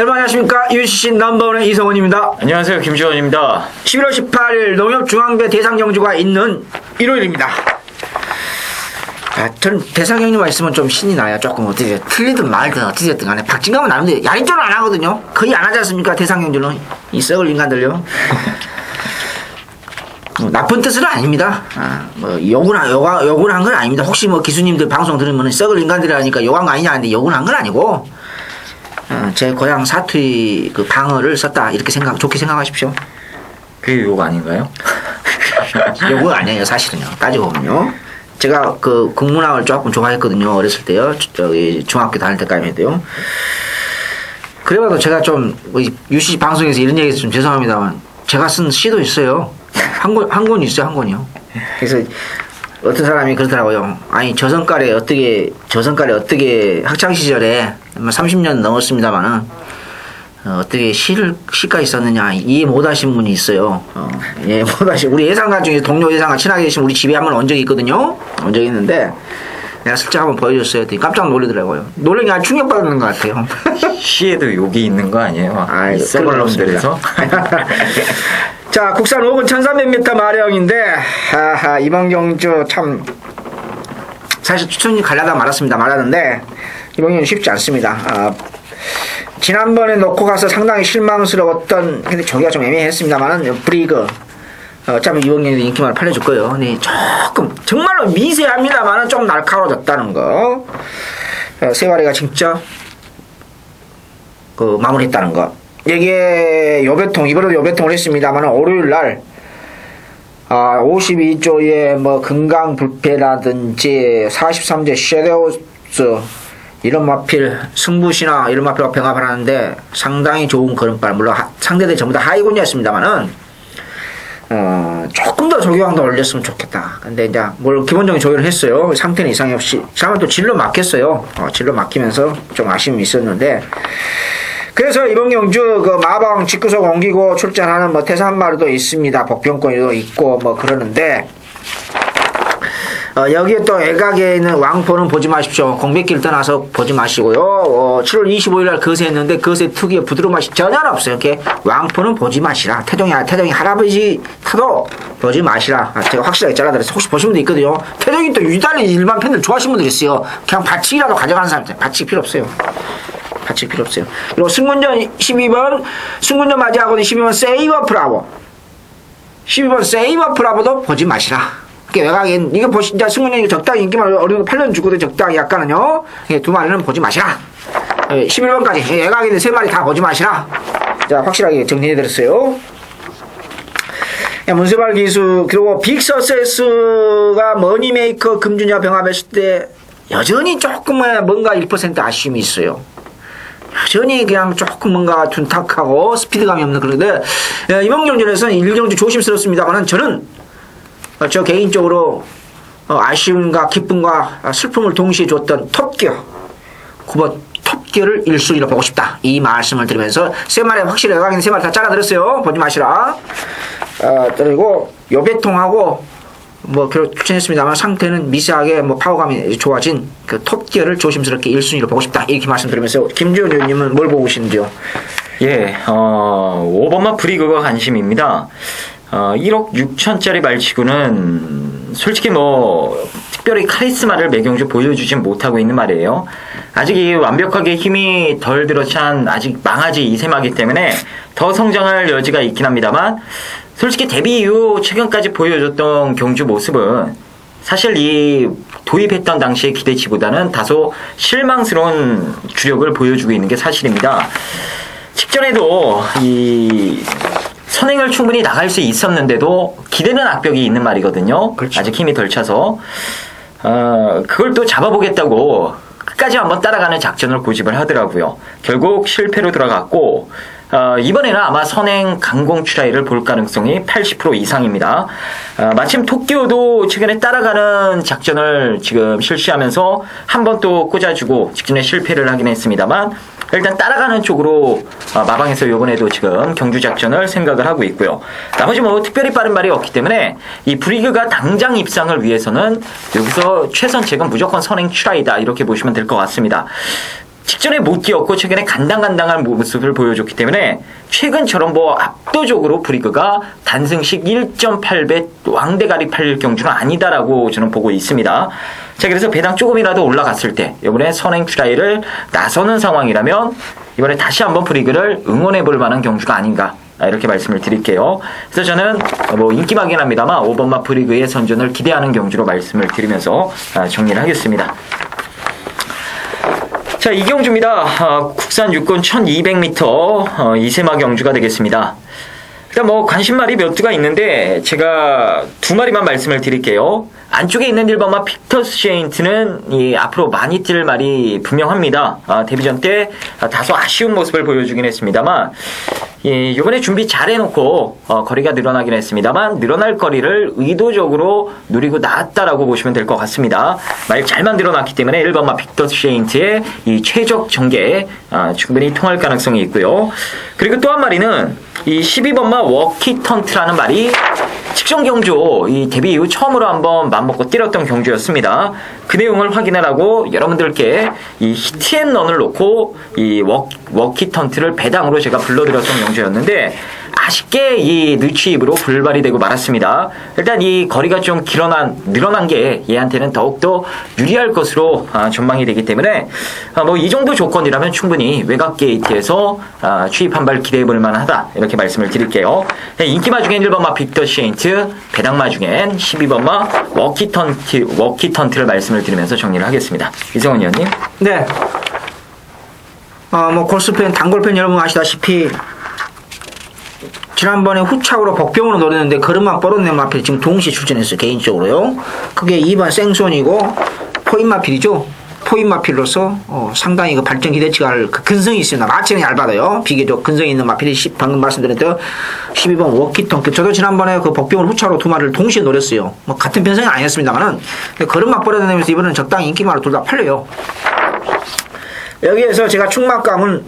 여러분 안녕하십니까. UCC 넘버원의 이성원입니다. 안녕하세요. 김주원입니다. 11월 18일 농협중앙대 대상경주가 있는 일요일입니다. 전 대상경주가 있으면 좀 신이 나요. 조금 어떻게 틀리든 말든 어떻게 됐든 간에 박진감은 나는데 야인전을 안 하거든요. 거의 안 하지 않습니까? 대상경주는 이 썩을 인간들요. 나쁜 뜻은 아닙니다. 욕을 한 건 아닙니다. 혹시 뭐 기수님들 방송 들으면 썩을 인간들이라니까 욕한 거 아니냐 하는데 욕을 한 건 아니고 제 고향 사투리 그 방어를 썼다 이렇게 좋게 생각하십시오. 그게 욕 아닌가요? 욕은 아니에요. 사실은요. 따지고 보면요. 제가 그 국문학을 조금 좋아했거든요. 어렸을 때요. 저기 중학교 다닐 때까지 해도요. 그래도 제가 좀 UCC 방송에서 이런 얘기해서 좀 죄송합니다만 제가 쓴 시도 있어요. 한 권 있어요. 한 권이요. 그래서 어떤 사람이 그러더라고요. 아니 저성깔에 어떻게 학창 시절에 30년 넘었습니다만은 어떻게 시까지 썼느냐 이해 못하신 분이 있어요. 예, 못하신 우리 예상가 중에 동료 예상가 친하게 계신 우리 집에 한번 온 적이 있거든요. 온 적이 있는데 내가 슬쩍 한번 보여줬어요. 깜짝 놀라더라고요. 놀란 게 아주 충격받는 것 같아요. 시에도 욕이 있는 거 아니에요? 이 썩을 놈들에서. 자, 국산 5분 1300m 마력인데, 이번 경주 참, 사실 추천이 가려다 말았는데, 이번 경주 쉽지 않습니다. 지난번에 놓고 가서 상당히 실망스러웠던, 근데 저기가 좀 애매했습니다만은, 브리그. 어차피 이번 경주 인기만 팔려줄 거예요. 근데 조금, 정말로 미세합니다만은 좀 날카로워졌다는 거. 세와리가 진짜, 마무리했다는 거. 이게 이번에도 요배통을 했습니다만 월요일날 52조의 뭐 금강불패라든지 43제 섀도우스 이런 마필 승부시나 이런 마필과 병합을 하는데 상당히 좋은 걸음발, 물론 상대들 전부 다 하이군이었습니다만은 조금 더 조교강도 올렸으면 좋겠다. 근데 이제 뭘 기본적인 조율을 했어요. 상태는 이상이 없이. 다만 또 진로 막혔어요. 진로 막히면서 좀 아쉬움이 있었는데, 그래서 이번 경주 그 마방 직구석 옮기고 출전하는 뭐 태산 마루도 있습니다. 복병권도 있고 뭐 그러는데 여기에 또 애각에 있는 왕포는 보지 마십시오. 공백길 떠나서 보지 마시고요. 7월 25일날 거세했는데 거세 특유의 부드러운 맛이 전혀 없어요. 이렇게 왕포는 보지 마시라. 태종이 할아버지 타도 보지 마시라. 제가 확실하게 잘라드렸어요. 혹시 보신 분도 있거든요. 태종이 또 유달리 일반 팬들 좋아하시는 분들이 있어요. 그냥 받치기라도 가져가는 사람들. 받치기 필요 없어요. 받칠 필요 없어요. 그리고 승군전 12번, 승군전 맞이하고는 12번 세이버 프라보. 12번 세이버 프라보도 보지 마시라. 외곽엔, 이거 이제 승군전이 적당히 인기만 어느 정도 8년 주고도 적당히 약간은요, 두 마리는 보지 마시라. 11번까지, 외곽에 있는 3마리 다 보지 마시라. 자, 확실하게 정리해드렸어요. 문세발 기수, 그리고 빅서세스가 머니메이커 금주냐 병합했을 때, 여전히 조금의 뭔가 1% 아쉬움이 있어요. 여전히 그냥 조금 뭔가 둔탁하고 스피드감이 없는 그런데 이번 경주에서는 1경주 조심스럽습니다만 저는 저 개인적으로 아쉬움과 기쁨과 슬픔을 동시에 줬던 톱기어 9번 톱기어를 1순위로 보고 싶다 이 말씀을 드리면서 3마리 확실히 외곽에 있는 3마리 다 잘라드렸어요. 보지 마시라. 그리고 요배통하고 뭐 그렇게 추천했습니다만 상태는 미세하게 뭐 파워감이 좋아진 그 톱기어를 조심스럽게 1순위로 보고 싶다 이렇게 말씀드리면서 김주현 의원님은 뭘 보고 계시는지요? 예, 5번마 브리그가 관심입니다. 1억 6천짜리 말치고는 솔직히 뭐 특별히 카리스마를 매경주 보여주진 못하고 있는 말이에요. 아직 이 완벽하게 힘이 덜 들어찬 아직 망아지 이세마기 때문에 더 성장할 여지가 있긴 합니다만 솔직히 데뷔 이후 최근까지 보여줬던 경주 모습은 사실 이 도입했던 당시의 기대치보다는 다소 실망스러운 주력을 보여주고 있는 게 사실입니다. 직전에도 이 선행을 충분히 나갈 수 있었는데도 기대는 악벽이 있는 말이거든요. 그렇죠. 아직 힘이 덜 차서 그걸 또 잡아보겠다고 끝까지 한번 따라가는 작전을 고집을 하더라고요. 결국 실패로 돌아갔고 이번에는 아마 선행 강공 출하이를 볼 가능성이 80% 이상입니다. 마침 토끼오도 최근에 따라가는 작전을 지금 실시하면서 한 번 또 꽂아주고 직전에 실패를 하긴 했습니다만 일단 따라가는 쪽으로 마방에서 이번에도 지금 경주 작전을 생각을 하고 있고요. 나머지 뭐 특별히 빠른 말이 없기 때문에 이 브리그가 당장 입상을 위해서는 여기서 최선책은 무조건 선행 출하이다 이렇게 보시면 될 것 같습니다. 직전에 못 뛰었고 최근에 간당간당한 모습을 보여줬기 때문에 최근처럼 뭐 압도적으로 브리그가 단승식 1.8배 왕대가리 팔릴 경주는 아니다라고 저는 보고 있습니다. 자, 그래서 배당 조금이라도 올라갔을 때 이번에 선행 트라이를 나서는 상황이라면 이번에 다시 한번 브리그를 응원해 볼 만한 경주가 아닌가, 이렇게 말씀을 드릴게요. 그래서 저는 뭐 인기마긴 합니다만 5번마 브리그의 선전을 기대하는 경주로 말씀을 드리면서 정리를 하겠습니다. 자, 이 경주입니다. 국산 육군 1200m 이세마 경주가 되겠습니다. 일단 뭐 관심말이 몇 두가 있는데 제가 두 마리만 말씀을 드릴게요. 안쪽에 있는 1번마 픽터스 쉐인트는 앞으로 많이 뛸 말이 분명합니다. 데뷔전 때 다소 아쉬운 모습을 보여주긴 했습니다만 이번에 준비 잘 해놓고 거리가 늘어나긴 했습니다만 늘어날 거리를 의도적으로 누리고 나왔다라고 보시면 될 것 같습니다. 말 잘 만들어놨기 때문에 1번마 픽터스 쉐인트의 이 최적 전개에 충분히 통할 가능성이 있고요. 그리고 또 한 마리는 이 12번마 워키턴트라는 말이 직전 경주 이 데뷔 이후 처음으로 한번 맘먹고 때렸던 경주였습니다. 그 내용을 확인을 하고 여러분들께 이 히트앤런을 놓고 이 워키턴트를 배당으로 제가 불러드렸던 경주였는데 아쉽게 이 느취입으로 불발이 되고 말았습니다. 일단 이 거리가 좀 늘어난 게 얘한테는 더욱더 유리할 것으로 전망이 되기 때문에 뭐 이 정도 조건이라면 충분히 외곽 게이트에서 추입 한 발 기대해 볼 만하다, 이렇게 말씀을 드릴게요. 인기마 중엔 1번마 빅터 쉐인트, 배당마 중엔 12번마 워키턴트를 말씀을 드리면서 정리를 하겠습니다. 이성원 의원님. 네. 뭐 골스팬, 단골팬 여러분 아시다시피 지난번에 후착으로 복병으로 노렸는데 그릇만 뻗어낸 마필이 지금 동시에 출전했어요. 개인적으로요. 그게 2번 생손이고 포인마필이죠. 포인마필로서 상당히 그 발전 기대치가 그 근성이 있습니다. 마체는 얇아요. 비교적 근성이 있는 마필이 방금 말씀드렸던 12번 워키턴. 저도 지난번에 그 복병을 후착으로 두 마리를 동시에 노렸어요. 뭐 같은 편성은 아니었습니다만은 그릇만 뻗어내면서 이번엔 적당히 인기마로 둘 다 팔려요. 여기에서 제가 충막감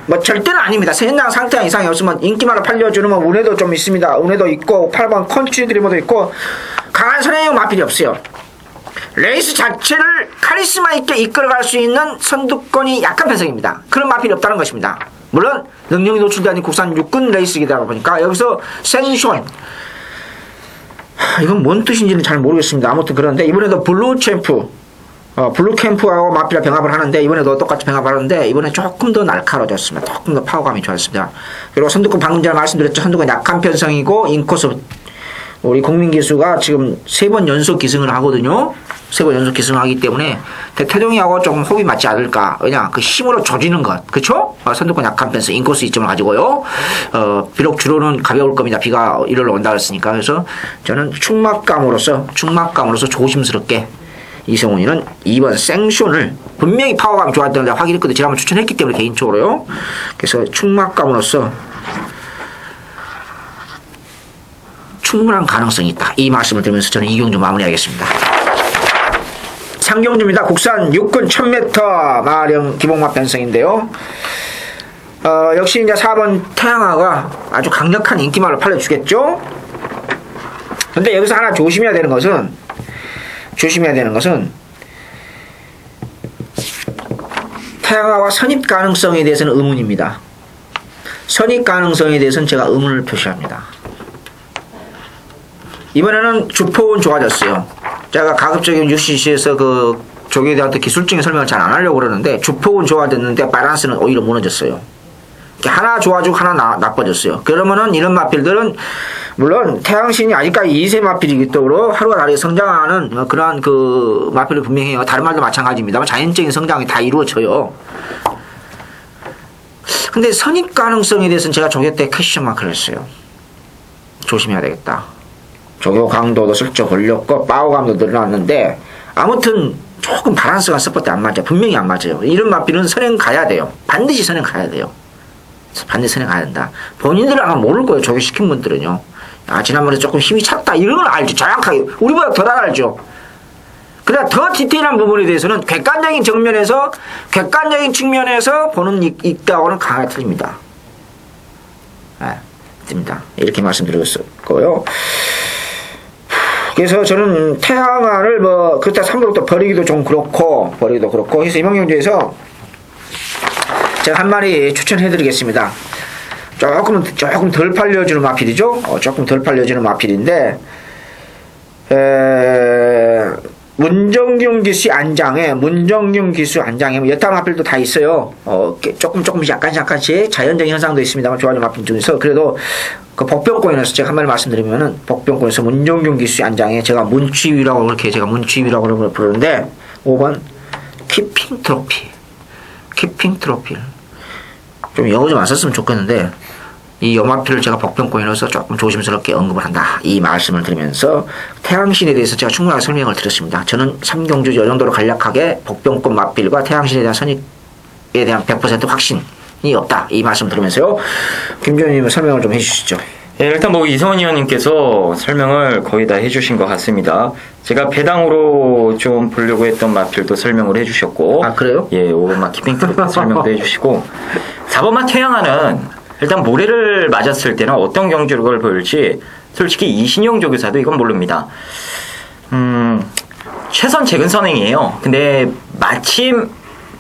뭐 절대는 아닙니다. 현장 상태 이상이 없으면 인기마를 팔려주는 뭐 운에도 좀 있습니다. 운에도 있고 8번 컨트리 드리머도 있고 강한 선행형 마필이 없어요. 레이스 자체를 카리스마 있게 이끌어갈 수 있는 선두권이 약한 편성입니다. 그런 마필이 없다는 것입니다. 물론 능력이 노출되는 국산 육군 레이스이다 보니까 여기서 생숀, 이건 뭔 뜻인지는 잘 모르겠습니다. 아무튼 그런데 이번에도 블루 캠프하고 마필과 병합을 하는데 이번에도 똑같이 병합을 하는데 이번에 조금 더 날카로워졌습니다. 조금 더 파워감이 좋았습니다. 그리고 선두권, 방금 전에 말씀드렸죠. 선두권 약한 편성이고 인코스 우리 국민기수가 지금 3번 연속 기승을 하거든요. 3번 연속 기승을 하기 때문에 태동이하고 조금 호흡이 맞지 않을까. 왜냐, 그 힘으로 조지는 것, 그쵸? 선두권 약한 편성, 인코스 이점을 가지고요. 비록 주로는 가벼울 겁니다. 비가 일요일로 온다 그랬으니까. 그래서 저는 충막감으로서 조심스럽게 이성훈이는 2번 생숀을 분명히 파워감이 좋았다는 데 확인했거든요. 제가 한번 추천했기 때문에 개인적으로요. 그래서 충막감으로서 충분한 가능성이 있다, 이 말씀을 드리면서 저는 이 경주 마무리하겠습니다. 상경주입니다. 국산 육군 1000m 마령 기복마 편성인데요. 역시 이제 4번 태양화가 아주 강력한 인기말로 팔려주겠죠. 근데 여기서 하나 조심해야 되는 것은 태양화와 선입 가능성에 대해서는 의문입니다. 선입 가능성에 대해서는 제가 의문을 표시합니다. 이번에는 주포는 좋아졌어요. 제가 가급적인 UCC에서 그 조기에 대한 기술적인 설명을 잘 안 하려고 그러는데 주포는 좋아졌는데 밸런스는 오히려 무너졌어요. 하나 좋아지고 하나 나빠졌어요. 그러면은 이런 마필들은 물론 태양신이 아직까지 2세 마필이기 때문에 하루가 다르게 성장하는 그러한 그 마필을 분명히 해요. 다른 말도 마찬가지입니다만 자연적인 성장이 다 이루어져요. 근데 선입 가능성에 대해서는 제가 조교 때 퀘스천 마크를 했어요. 조심해야 되겠다. 조교 강도도 슬쩍 걸렸고 파워감도 늘어났는데 아무튼 조금 밸런스가 서포트 안 맞아요. 분명히 안 맞아요. 이런 마필은 선행 가야 돼요. 반드시 선행 가야 돼요. 반드시 선행 가야 된다. 본인들은 아마 모를 거예요. 조교시킨 분들은요. 지난번에 조금 힘이 찼다 이런 걸 알죠. 정확하게 우리보다 더 잘 알죠. 그러나 더 디테일한 부분에 대해서는 객관적인 측면에서 보는 입다고는 강하게 틀립니다. 틀립니다. 이렇게 말씀드리겠고요. 그래서 저는 태양화를 그렇다 3부부터 버리기도 그렇고 해서 이번 경주에서 제가 한 마리 추천해드리겠습니다. 조금 덜 팔려주는 마필이죠. 조금 덜 팔려주는 마필인데, 문정균 기수 안장에 여타 마필도 다 있어요. 조금씩 약간씩 자연적인 현상도 있습니다만 좋아하는 마필 중에서 그래도 그 복병권에서 제가 한 마디 말씀드리면은 복병권에서 문정균 기수 안장에 제가 문치위라고 부르는데 5번 키핑 트로피 좀 영어 좀 안 썼으면 좋겠는데 이 염화필을 제가 복병권이라서 조금 조심스럽게 언급을 한다. 이 말씀을 드리면서 태양신에 대해서 제가 충분하게 설명을 드렸습니다. 저는 삼경주 이 정도로 간략하게 복병권 마필과 태양신에 대한 선입에 대한 100% 확신이 없다. 이 말씀을 드리면서요. 김주현님 설명을 좀 해주시죠. 예, 일단 뭐 이성원 의원님께서 설명을 거의 다 해주신 것 같습니다. 제가 배당으로 좀 보려고 했던 마필도 설명을 해주셨고, 아 그래요? 예, 5번마 키핑트로 설명도 해주시고, 4번마 태양하는 일단 모래를 맞았을 때는 어떤 경주력을 보일지 솔직히 이신용 조교사도 이건 모릅니다. 최선 최근 선행이에요. 근데 마침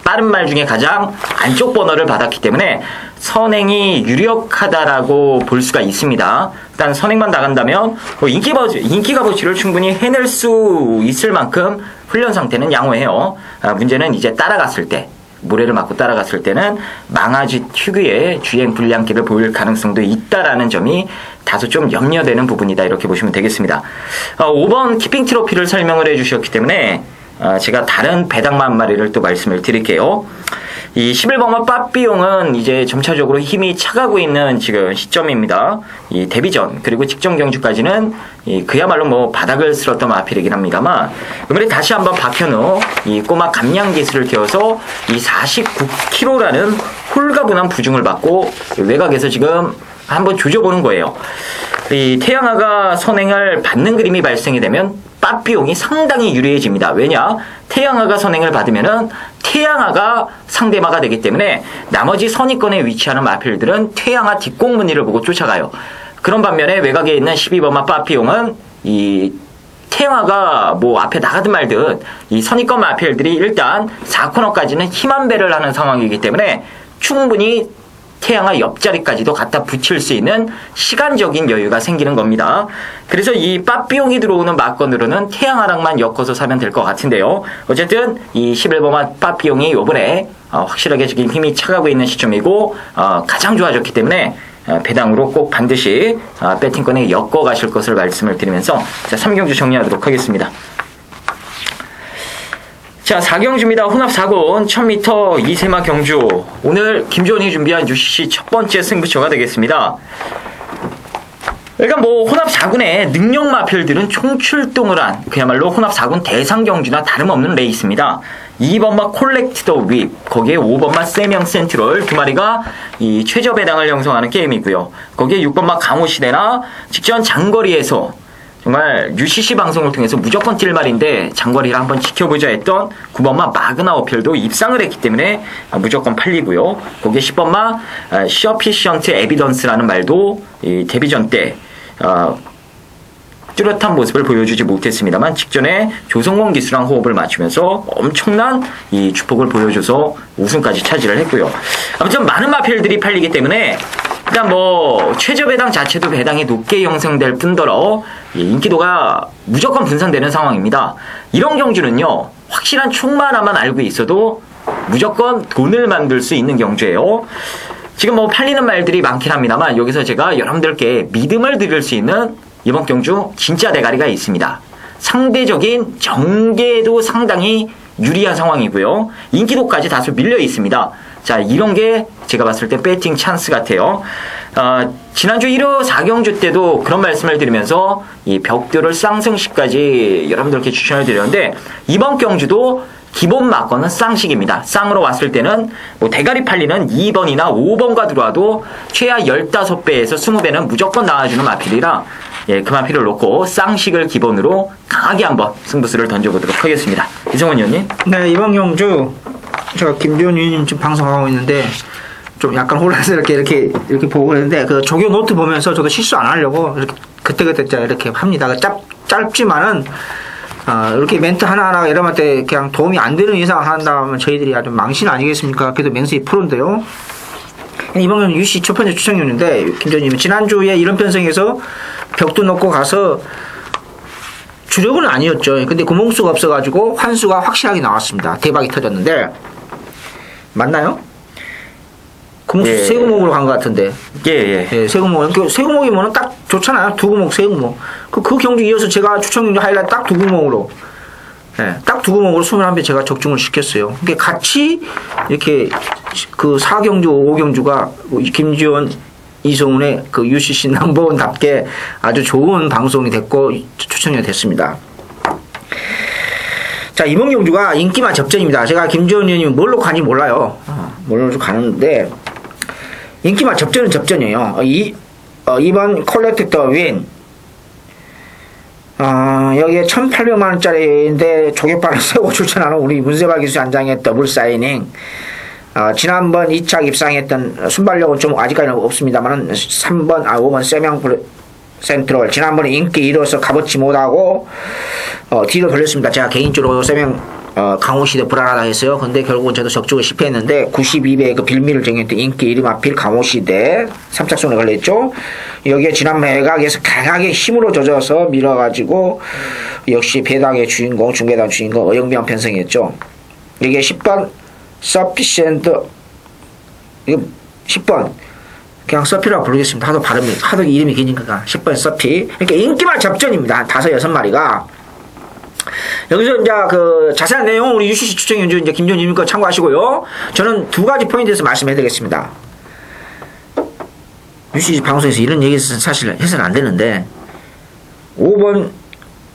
빠른 말 중에 가장 안쪽 번호를 받았기 때문에 선행이 유력하다라고 볼 수가 있습니다. 일단 선행만 나간다면 인기 값어치를 충분히 해낼 수 있을 만큼 훈련 상태는 양호해요. 문제는 이제 따라갔을 때, 모래를 맞고 따라갔을 때는 망아지 특유의 주행 불량기를 보일 가능성도 있다라는 점이 다소 좀 염려되는 부분이다, 이렇게 보시면 되겠습니다. 5번 키핑 트로피를 설명을 해주셨기 때문에 제가 다른 배당마 한 마리를 또 말씀을 드릴게요. 이 11번마 빠삐용은 이제 점차적으로 힘이 차가고 있는 지금 시점입니다. 이 데뷔전 그리고 직전 경주까지는 그야말로 뭐 바닥을 쓸었던 마필이긴 합니다만, 이번에 다시 한번 박현우 이 꼬마 감량 기술을 띄워서 이 49kg라는 홀가분한 부중을 받고 외곽에서 지금 한번 조져보는 거예요. 이 태양아가 선행을 받는 그림이 발생이 되면 빠삐용이 상당히 유리해집니다. 왜냐? 태양아가 선행을 받으면은 태양아가 상대마가 되기 때문에 나머지 선위권에 위치하는 마필들은 태양아 뒷공무니를 보고 쫓아가요. 그런 반면에 외곽에 있는 12번마 빠삐용은 이 태양아가 뭐 앞에 나가든 말든 이 선위권 마필들이 일단 4코너까지는 힘 한 배를 하는 상황이기 때문에 충분히 태양아 옆자리까지도 갖다 붙일 수 있는 시간적인 여유가 생기는 겁니다. 그래서 이 빠삐용이 들어오는 막건으로는 태양아랑만 엮어서 사면 될 것 같은데요. 어쨌든 이 11번마 빠삐용이 요번에 확실하게 지금 힘이 차가고 있는 시점이고 가장 좋아졌기 때문에 배당으로 꼭 반드시 배팅권에 엮어 가실 것을 말씀을 드리면서 자, 3경주 정리하도록 하겠습니다. 자, 4경주입니다. 혼합 4군 1000m 2세마 경주. 오늘 김주원이 준비한 UCC 첫 번째 승부처가 되겠습니다. 그러니까 뭐 혼합 4군의 능력 마필들은 총출동을 한 그야말로 혼합 4군 대상 경주나 다름없는 레이스입니다. 2번마 콜렉트 더 윕, 거기에 5번마 세명 센트럴 두 마리가 이 최저 배당을 형성하는 게임이고요. 거기에 6번마 강호시대나 직전 장거리에서 정말 UCC 방송을 통해서 무조건 뛸 말인데 장거리를 한번 지켜보자 했던 9번마 마그나 어필도 입상을 했기 때문에 무조건 팔리고요. 거기에 10번마 서피션트 에비던스라는 말도 이 데뷔전 때 뚜렷한 모습을 보여주지 못했습니다만 직전에 조성원 기수랑 호흡을 맞추면서 엄청난 이 축복을 보여줘서 우승까지 차지를 했고요. 아무튼 많은 마필들이 팔리기 때문에 일단 뭐 최저 배당 자체도 배당이 높게 형성될 뿐더러 인기도가 무조건 분산되는 상황입니다. 이런 경주는요, 확실한 총만 하나만 알고 있어도 무조건 돈을 만들 수 있는 경주예요. 지금 뭐 팔리는 말들이 많긴 합니다만 여기서 제가 여러분들께 믿음을 드릴 수 있는 이번 경주 진짜 대가리가 있습니다. 상대적인 정계도 상당히 유리한 상황이고요. 인기도까지 다소 밀려 있습니다. 자, 이런 게 제가 봤을 때 배팅 찬스 같아요. 지난주 1호 4경주 때도 그런 말씀을 드리면서 이 벽돌을 쌍승식까지 여러분들께 추천을 드렸는데 이번 경주도 기본 막건은 쌍식입니다. 쌍으로 왔을 때는 뭐 대가리 팔리는 2번이나 5번과 들어와도 최하 15배에서 20배는 무조건 나와주는 마필이라 그 마필을 놓고 쌍식을 기본으로 강하게 한번 승부수를 던져보도록 하겠습니다. 이성원 의원님. 네, 이번 경주 제가 김주현 의원님 지금 방송하고 있는데 좀 약간 혼란스럽게 이렇게 보고 있는데 그 조교 노트 보면서 저도 실수 안 하려고 이렇게 그때그때 이렇게 합니다. 짧지만은 이렇게 멘트 하나하나 여러분한테 그냥 도움이 안 되는 이상 한다면 저희들이 아주 망신 아니겠습니까? 그래도 맹세히 프로인데요. 이번은 UC 첫 번째 추천위원인데, 김전님, 지난주에 이런 편성에서 벽도 넣고 가서 주력은 아니었죠. 근데 구멍수가 없어가지고 환수가 확실하게 나왔습니다. 대박이 터졌는데, 맞나요? 구멍수 세 구멍으로 간 것 같은데. 예, 세 구멍. 세 구멍이면 딱 좋잖아요. 두 구멍, 세 구멍. 그 경주 이어서 제가 추천 하이라이트 딱 두 구멍으로. 예, 딱 두 구멍으로 21배 제가 적중을 시켰어요. 그게 같이 이렇게 그 4경주, 5경주가 김지원, 이성훈의 그 UCC 넘버원답게 아주 좋은 방송이 됐고 추천이 됐습니다. 자, 이번 경주가 인기만 접전입니다. 제가 김지원 의원님이 뭘로 가는지 몰라요. 뭘로 가는데 인기만 접전은 접전이에요. 이번 콜렉터 윈 여기에 1,800만원짜리인데 조개발을 세고 출전하는 우리 문세발 기술단장의 더블 사이닝. 지난번 2차 입상했던 순발력은 좀 아직까지는 없습니다만 3번, 5번 세명 센트럴. 지난번에 인기 1호서 값어치 못하고, 뒤로 돌렸습니다. 제가 개인적으로 세명 강호시대 불안하다 했어요. 근데 결국은 저도 적중을 실패했는데 92배의 그 빌미를 정했던 인기 1위 마필 강호시대 3착손에 걸렸죠. 여기에 지난 매각에서 강하게 힘으로 젖어서 밀어가지고 역시 배당의 주인공, 중계당 주인공 어영비한 편성이었죠. 여기에 10번 서피시엔트, 이거 10번 그냥 서피라고 부르겠습니다. 하도 발음이 하도 이름이 기니까 10번 서피. 그러니까 인기만 접전입니다. 5, 6마리가. 여기서 이제 그 자세한 내용은 우리 UCC 추천 연주 이제 김전님 거 참고하시고요. 저는 두 가지 포인트에서 말씀해드리겠습니다. UCC 방송에서 이런 얘기 사실 해서는 안 되는데 5번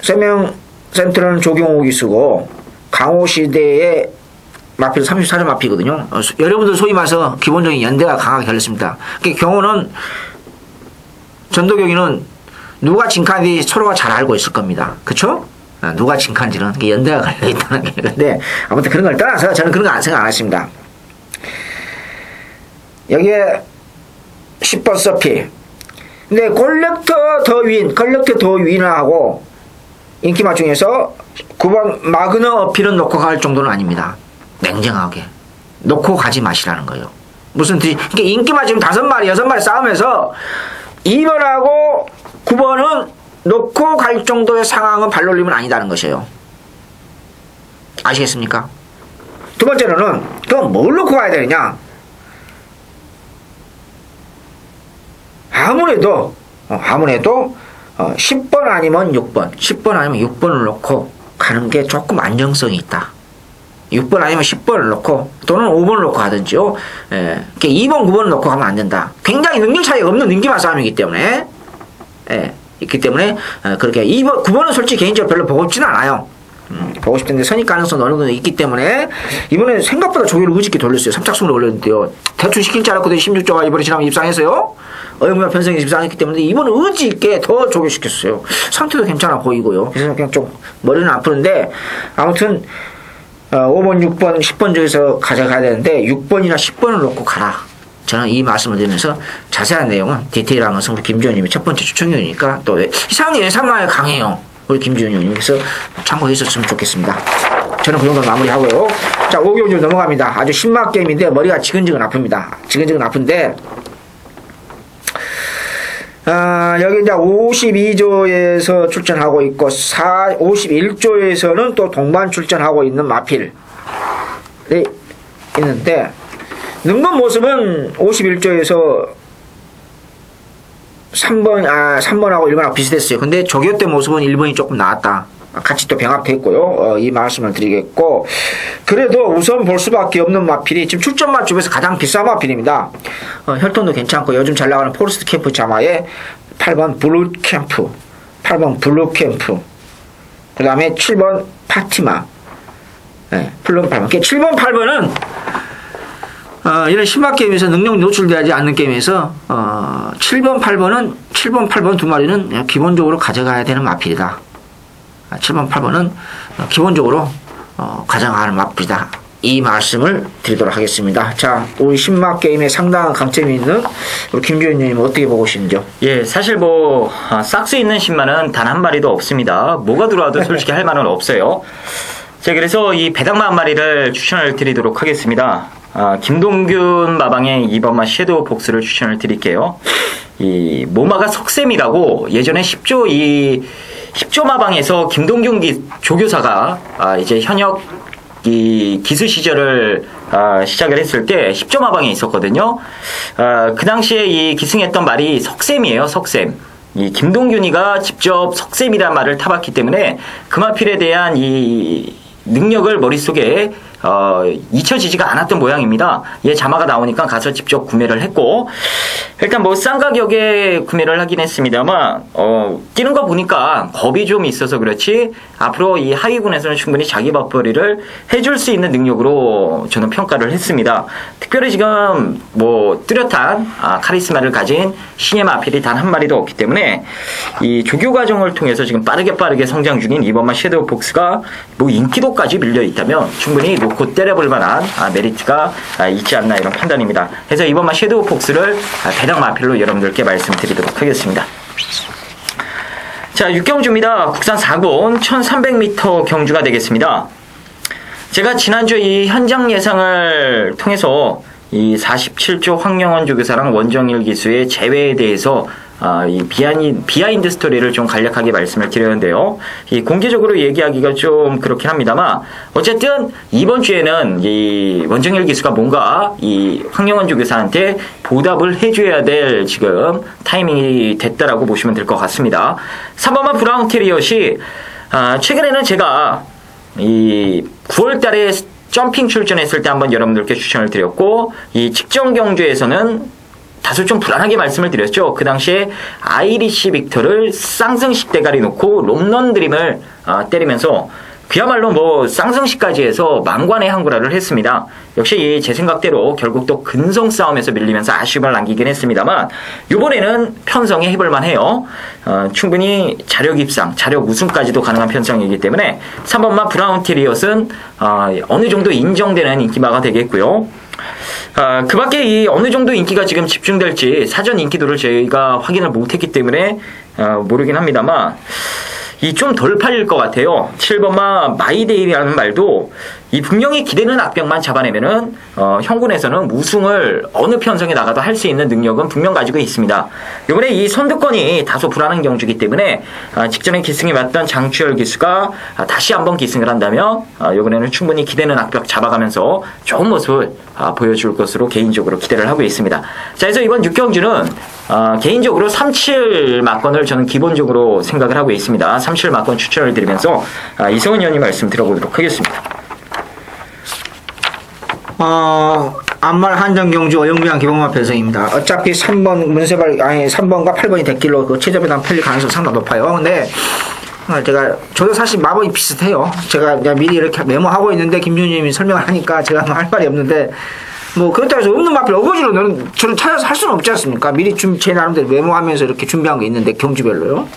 세명 센트럴은 조경옥이 쓰고 강호시대의 마필 34점 마피거든요. 여러분들 소위 말해서 기본적인 연대가 강하게 걸렸습니다. 그러니까 경우는 전도경이는 누가 진카인지 서로가 잘 알고 있을 겁니다. 그쵸? 누가 진카인지는 연대가 걸려있다는 게. 근데 아무튼 그런 걸 떠나서 저는 그런 거 생각 안 했습니다. 여기에 10번 서피. 근데 콜렉터 더 윈하고 인기 맞중에서 9번 마그너 어필은 놓고 갈 정도는 아닙니다. 냉정하게 놓고 가지 마시라는 거예요. 무슨 뜻이? 그러니까 인기만 지금 5마리, 6마리 싸우면서 2번하고 9번은 놓고 갈 정도의 상황은 발놀림은 아니다는 것이에요. 아시겠습니까? 두 번째로는 그럼 뭘 놓고 가야 되느냐? 아무래도 10번 아니면 6번, 10번 아니면 6번을 놓고 가는 게 조금 안정성이 있다. 6번 아니면 10번을 놓고 또는 5번을 놓고 하든지요. 2번, 9번을 놓고 가면 안 된다. 굉장히 능력 차이가 없는 능기만 싸움이기 때문에 있기 때문에 그렇게 2번, 9번은 솔직히 개인적으로 별로 보고 싶지는 않아요. 보고 싶은데 선입 가능성도 어느 정도 있기 때문에 이번에 생각보다 조개를 무지개 돌렸어요. 3착순으로 올렸는데요. 대충 시킬 줄 알았거든요. 16조가 이번에 지나면 입상했어요. 어영부야 편성이 입상했기 때문에 이번에 의지 있게 더 조개시켰어요. 상태도 괜찮아 보이고요. 그래서 그냥 좀 머리는 아프는데 아무튼 5번, 6번, 10번 중에서 가져가야 되는데 6번이나 10번을 놓고 가라. 저는 이 말씀을 드리면서 자세한 내용은 디테일한 것은 우리 김지원님이 첫 번째 추천위원이니까 또 이상하게 예상만에 강해요. 우리 김지원 의원님께서 참고했었으면 좋겠습니다. 저는 그 정도로 마무리하고요. 자, 5경주 넘어갑니다. 아주 신막 게임인데 머리가 지근지근 아픕니다. 지근지근 아픈데 여기 이제 52조에서 출전하고 있고 51조에서는 또 동반 출전하고 있는 마필이 있는데 능건 모습은 51조에서 3번하고 1번하고 비슷했어요. 근데 조교 때 모습은 1번이 조금 나았다. 같이 또 병합됐고요. 이 말씀을 드리겠고, 그래도 우선 볼 수밖에 없는 마필이 지금 출전 맛집에서 가장 비싼 마필입니다. 혈통도 괜찮고 요즘 잘 나가는 포레스트 캠프 자마의 8번 블루 캠프, 8번 블루 캠프, 그 다음에 7번 파티마, 플럼 8번. 7번, 8번은 이런 신박 게임에서 능력이 노출되지 않는 게임에서 7번, 8번 두 마리는 기본적으로 가져가야 되는 마필이다. 7번, 8번은 기본적으로 가져가는 마필이다. 이 말씀을 드리도록 하겠습니다. 자, 우리 신막 게임에 상당한 강점이 있는 우리 김주현님 어떻게 보고 계시는지요? 예, 사실 싹수 있는 신마는 단 한 마리도 없습니다. 뭐가 들어와도 솔직히 할 말은 없어요. 자, 그래서 이 배당마 한 마리를 추천을 드리도록 하겠습니다. 김동균 마방의 이번마 섀도우 복스를 추천을 드릴게요. 이 모마가 석샘이라고 예전에 10조 마방에서 김동균 조교사가 이제 현역 이 기수 시절을 시작을 했을 때 10조 마방에 있었거든요. 그 당시에 이 기승했던 말이 석샘이에요. 석샘. 이 김동균이가 직접 석샘이란 말을 타봤기 때문에 그 마필에 대한 이 능력을 머릿속에 잊혀지지가 않았던 모양입니다. 얘 자마가 나오니까 가서 직접 구매를 했고, 일단 싼 가격에 구매를 하긴 했습니다만, 뛰는 거 보니까 겁이 좀 있어서 그렇지, 앞으로 이 하위군에서는 충분히 자기 밥벌이를 해줄 수 있는 능력으로 저는 평가를 했습니다. 특별히 지금 뚜렷한 카리스마를 가진 신의 마필이 단 한 마리도 없기 때문에, 이 조교 과정을 통해서 지금 빠르게 성장 중인 이번마 섀도우 복스가 인기도까지 밀려 있다면 충분히 놓고 때려볼 만한 메리트가 있지 않나 이런 판단입니다. 그래서 이번마 섀도우 폭스를 배당 마필로 여러분들께 말씀드리도록 하겠습니다. 자, 6경주입니다. 국산 4군 1300m 경주가 되겠습니다. 제가 지난주 이 현장 예상을 통해서 이 47조 황영원 조교사랑 원정일 기수의 제외에 대해서 이 비하인드 스토리를 좀 간략하게 말씀을 드렸는데요. 이 공개적으로 얘기하기가 좀 그렇긴 합니다만, 어쨌든 이번 주에는 이 원정일 기수가 뭔가 이 황영원 조교사한테 보답을 해줘야 될 지금 타이밍이 됐다라고 보시면 될 것 같습니다. 3번만 브라운 캐리엇이 최근에는 제가 이 9월 달에 점핑 출전했을 때 한번 여러분들께 추천을 드렸고, 이 직전 경주에서는 다소 좀 불안하게 말씀을 드렸죠. 그 당시에 아이리시 빅터를 쌍승식 대가리 놓고 롬런 드림을 때리면서 그야말로 쌍승식까지 해서 망관의 항구라를 했습니다. 역시 제 생각대로 결국 또 근성 싸움에서 밀리면서 아쉬움을 남기긴 했습니다만, 이번에는 편성에 해볼만 해요. 충분히 자력 입상, 자력 우승까지도 가능한 편성이기 때문에 3번마 브라운 테리엇은 어느 정도 인정되는 인기마가 되겠고요. 그 밖에 이 어느 정도 인기가 지금 집중될지 사전 인기도를 저희가 확인을 못했기 때문에 모르긴 합니다만, 이 좀 덜 팔릴 것 같아요. 7번마 마이데이라는 말도 이 분명히 기대는 악병만 잡아내면은 형군에서는 우승을 어느 편성에 나가도 할 수 있는 능력은 분명 가지고 있습니다. 이번에 이 선두권이 다소 불안한 경주이기 때문에 직전에 기승이 맞던 장추열 기수가 다시 한번 기승을 한다면 이번에는 충분히 기대는 악병 잡아가면서 좋은 모습을 보여줄 것으로 개인적으로 기대를 하고 있습니다. 자, 그래서 이번 6경주는 개인적으로 37 막건을 저는 기본적으로 생각을 하고 있습니다. 37 막건 추천을 드리면서 이성은 의원님 말씀 들어보도록 하겠습니다. 안말 한정경주 어영부양 기본마 편성입니다. 어차피 3번 문세발 3번과 8번이 됐길로 그 최저배당 팔릴 가능성이 상당히 높아요. 근데 저도 사실 마법이 비슷해요. 제가 미리 이렇게 메모하고 있는데 김준님이 설명을 하니까 제가 할 말이 없는데, 그렇다고 해서 없는 마필 어거지로 저를 찾아서 할 수는 없지 않습니까? 미리 제 나름대로 메모하면서 이렇게 준비한 게 있는데 경주별로요.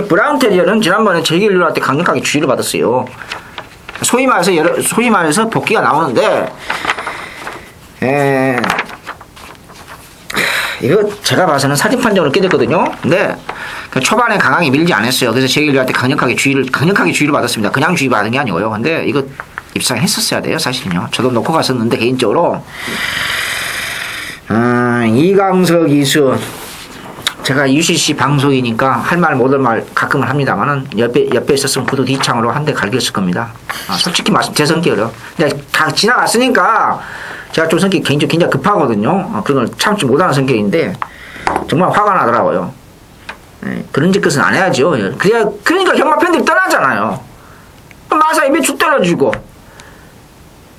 브라운 테리어는 지난번에 제길류한테 강력하게 주의를 받았어요. 소위 말해서 복귀가 나오는데, 이거 제가 봐서는 사진 판정으로 깨졌거든요. 근데 초반에 강하게 밀지 않았어요. 그래서 제길류한테 강력하게 주의를 받았습니다. 그냥 주의 받은 게 아니고요. 근데 이거 입상했었어야 돼요, 사실은요. 저도 놓고 갔었는데 개인적으로 이강석 이수, 제가 UCC 방송이니까 할 말 못할 말 가끔은 합니다만은 옆에 있었으면 구두 뒤창으로 한 대 갈겼을 겁니다. 솔직히 말씀 제 성격이요. 근데 다 지나갔으니까 제가 좀 성격이 개인적으로 굉장히 급하거든요. 그런 걸 참지 못하는 성격인데 정말 화가 나더라고요. 그런 짓것은 안 해야죠. 그러니까 경마 팬들이 떠나잖아요. 마사 입에 죽 떨어지고.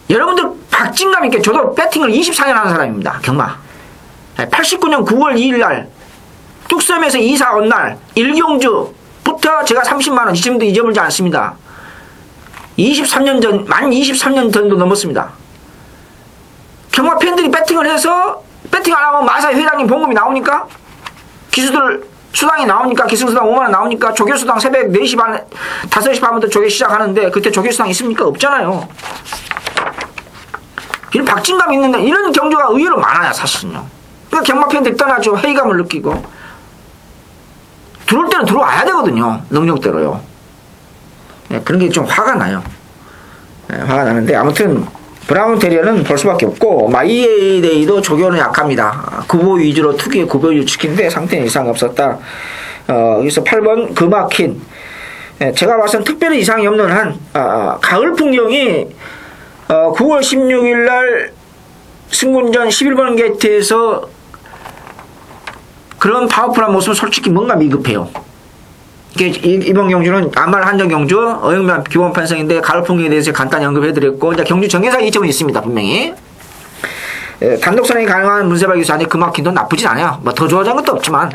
여러분들 박진감 있게, 저도 배팅을 24년 하는 사람입니다. 경마. 89년 9월 2일 날 뚝섬에서 이사 온 날 1경주부터 제가 30만원 지금도 잊어버리지 않습니다. 23년 전, 만 23년 전도 넘었습니다. 경마 팬들이 배팅을 해서, 배팅 안 하면 마사 회장님 봉급이 나오니까, 기수들 수당이 나오니까, 기승수당 5만원 나오니까, 조교수당 새벽 4시 반, 5시 반부터 조교 시작하는데, 그때 조교수당 있습니까? 없잖아요. 이런 박진감 있는 이런 경주가 의외로 많아요, 사실은요. 그러니까 경마팬들이 떠나죠. 회의감을 느끼고. 들어올 때는 들어와야 되거든요. 능력대로요. 네, 그런 게 좀 화가 나요. 네, 화가 나는데 아무튼 브라운 테리어는 볼 수밖에 없고 마이에이데이도 조교는 약합니다. 구보 위주로 투기의 구보 위주 지키는데 상태는 이상 없었다. 여기서 8번 금화킨. 네, 제가 봐서는 특별히 이상이 없는 한 가을 풍경이 9월 16일 날 승군전 11번 게이트에서 그런 파워풀한 모습은 솔직히 뭔가 미흡해요. 이번 경주는 안말 한정 경주, 어영면 기본 편성인데 가을 풍경에 대해서 간단히 언급해드렸고 이제 경주 정해상 2점은 있습니다, 분명히. 단독 선행이 가능한 문세발 기수 안에 금화킨도 나쁘진 않아요. 뭐 더 좋아진 것도 없지만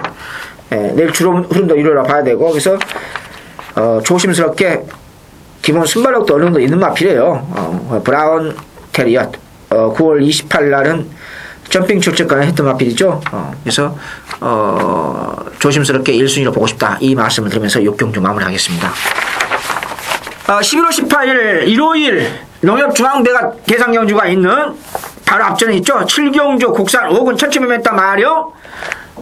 내일 주로 흐름도 일요일에 봐야 되고 그래서 조심스럽게 기본 순발력도 어느 정도 있는 마필이에요. 브라운 테리엇 9월 28일 날은 점핑 출제까지 했던 마필이죠. 그래서 조심스럽게 1순위로 보고 싶다 이 말씀을 드리면서 6경주 마무리하겠습니다. 11월 18일 일요일 농협중앙대가 대상경주가 있는 바로 앞전에 있죠. 7경주 국산 5군 1700m 마력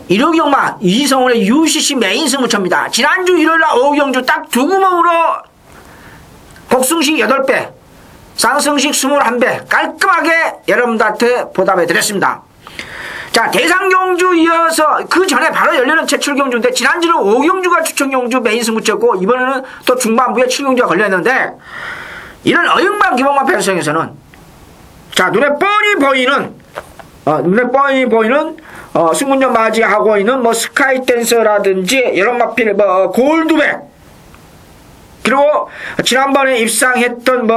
1호 경마 이성훈의 UCC 메인 승부처입니다. 지난주 일요일날 5경주 딱 두 구멍으로 복승식 8배 쌍승식 21배 깔끔하게 여러분들한테 보답해 드렸습니다. 자, 대상경주 이어서 그 전에 바로 열리는 제7경주인데 지난주는 5경주가 추천경주 메인 승부처였고 이번에는 또 중반부에 7경주가 걸려있는데 이런 어영만 기본만 편성에서는 자 눈에 뻔히 보이는 승군전 맞이하고 있는 뭐 스카이 댄서라든지 여러 마필 뭐 골드백 그리고 지난번에 입상했던